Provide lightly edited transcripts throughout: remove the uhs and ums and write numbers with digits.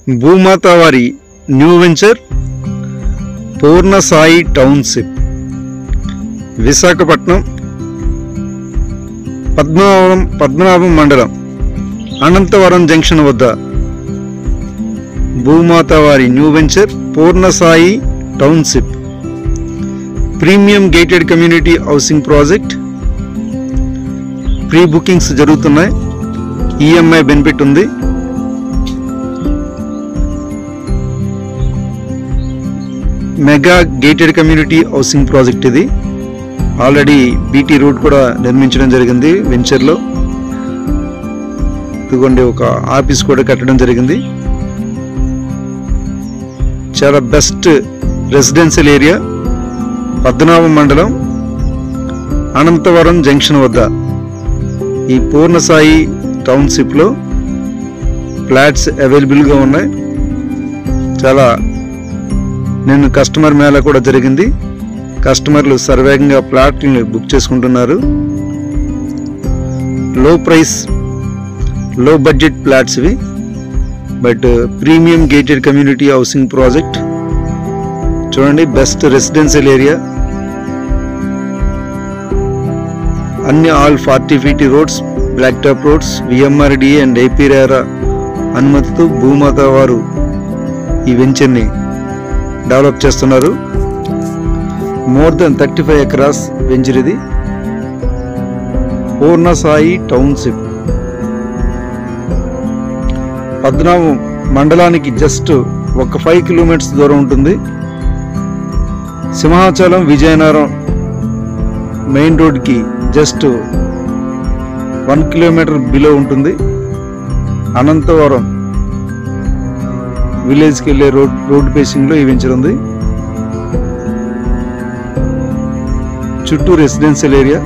భూమాత వారి new venture Purna Sai township Visakhapatnam Padmanabham మండలం అనంతవరం జంక్షన్ వద్ద భూమాత వారి new venture Purna Sai township premium gated community housing project. Pre bookings జరుగుతున్నాయి. ఈఎంఐ బెనిఫిట్ ఉంది. Mega gated community housing project ఇది. ఆల్రెడీ బీటీ రోడ్ కూడా నిర్మించడం జరిగింది వెంచర్లో. ఇదిగోండి ఒక ఆఫీస్ కూడా కట్టడం జరిగింది. చాలా బెస్ట్ రెసిడెన్షియల్ ఏరియా. పద్మనాభం మండలం అనంతవరం జంక్షన్ వద్ద ఈ పూర్ణ సాయి టౌన్షిప్లో ఫ్లాట్స్ అవైలబుల్గా ఉన్నాయి. చాలా నేను కస్టమర్ మేళా కూడా జరిగింది. కస్టమర్లు సర్వేగంగా ఫ్లాట్లను బుక్ చేసుకుంటున్నారు. Low price low budget flats ఇవి, but premium gated community housing project. చూడండి, బెస్ట్ రెసిడెన్షియల్ ఏరియా. అన్ని all 40 feet roads, black top roads, VMRDA and AP RERA అనుమతితో భూమాత వారు ఈ వెంచర్ని డెవలప్ చేస్తున్నారు. మోర్ దెన్ 35 acres వెంచర్ ఇది. పూర్ణ సాయి టౌన్షిప్ పద్మనాభం మండలానికి జస్ట్ ఒక 5 kilometers దూరం ఉంటుంది. సింహాచలం విజయనగరం మెయిన్ రోడ్కి జస్ట్ 1 kilometer బిలో ఉంటుంది. అనంతవరం విలేజ్కి వెళ్ళే రోడ్ ఫేసింగ్లో ఈ వెంచర్ ఉంది. చుట్టూ residential area.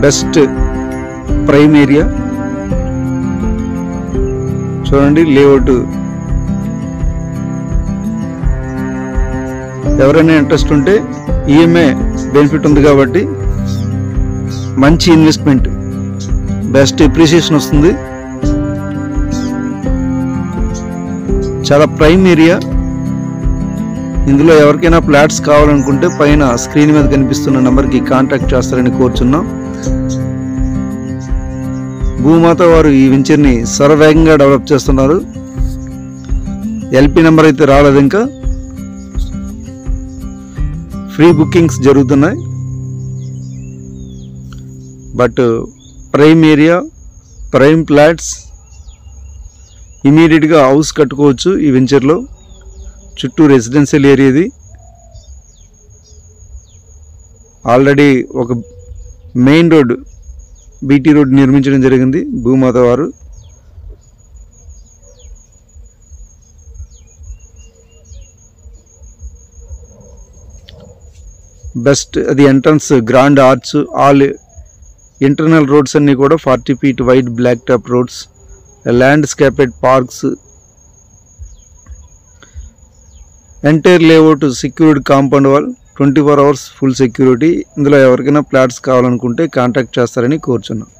Best prime area. చూడండి లేఅవుట్. ఎవరైనా ఇంట్రెస్ట్ ఉంటే ఈఎంఐ బెనిఫిట్ ఉంది కాబట్టి మంచి ఇన్వెస్ట్మెంట్, బెస్ట్ ఎప్రిసియేషన్ వస్తుంది. చాలా ప్రైమ్ ఏరియా. ఇందులో ఎవరికైనా ఫ్లాట్స్ కావాలనుకుంటే పైన స్క్రీన్ మీద కనిపిస్తున్న నెంబర్కి కాంటాక్ట్ చేస్తారని కోరుచున్నాం. భూమాత వారు ఈ వెంచర్ని సర్వేగంగా డెవలప్ చేస్తున్నారు. ఎల్పి నెంబర్ అయితే రాలేదు ఇంకా. ఫ్రీ బుకింగ్స్ జరుగుతున్నాయి. But prime area, prime flats, ఇమీడియట్గా హౌస్ కట్టుకోవచ్చు ఈ వెంచర్లో. చుట్టూ రెసిడెన్షియల్ ఏరియా ఇది. ఆల్రెడీ ఒక మెయిన్ రోడ్, బీటీ రోడ్ నిర్మించడం జరిగింది భూమాత వారు. బెస్ట్ అది entrance, grand arch, all internal roads అన్నీ కూడా 40 feet wide black top roads, landscaped parks, entire layout secured compound wall, 24 hours full security. ఇందులో ఎవరికైనా ఫ్లాట్స్ కావాలనుకుంటే కాంటాక్ట్ చేస్తారని కోరుచున్నాం.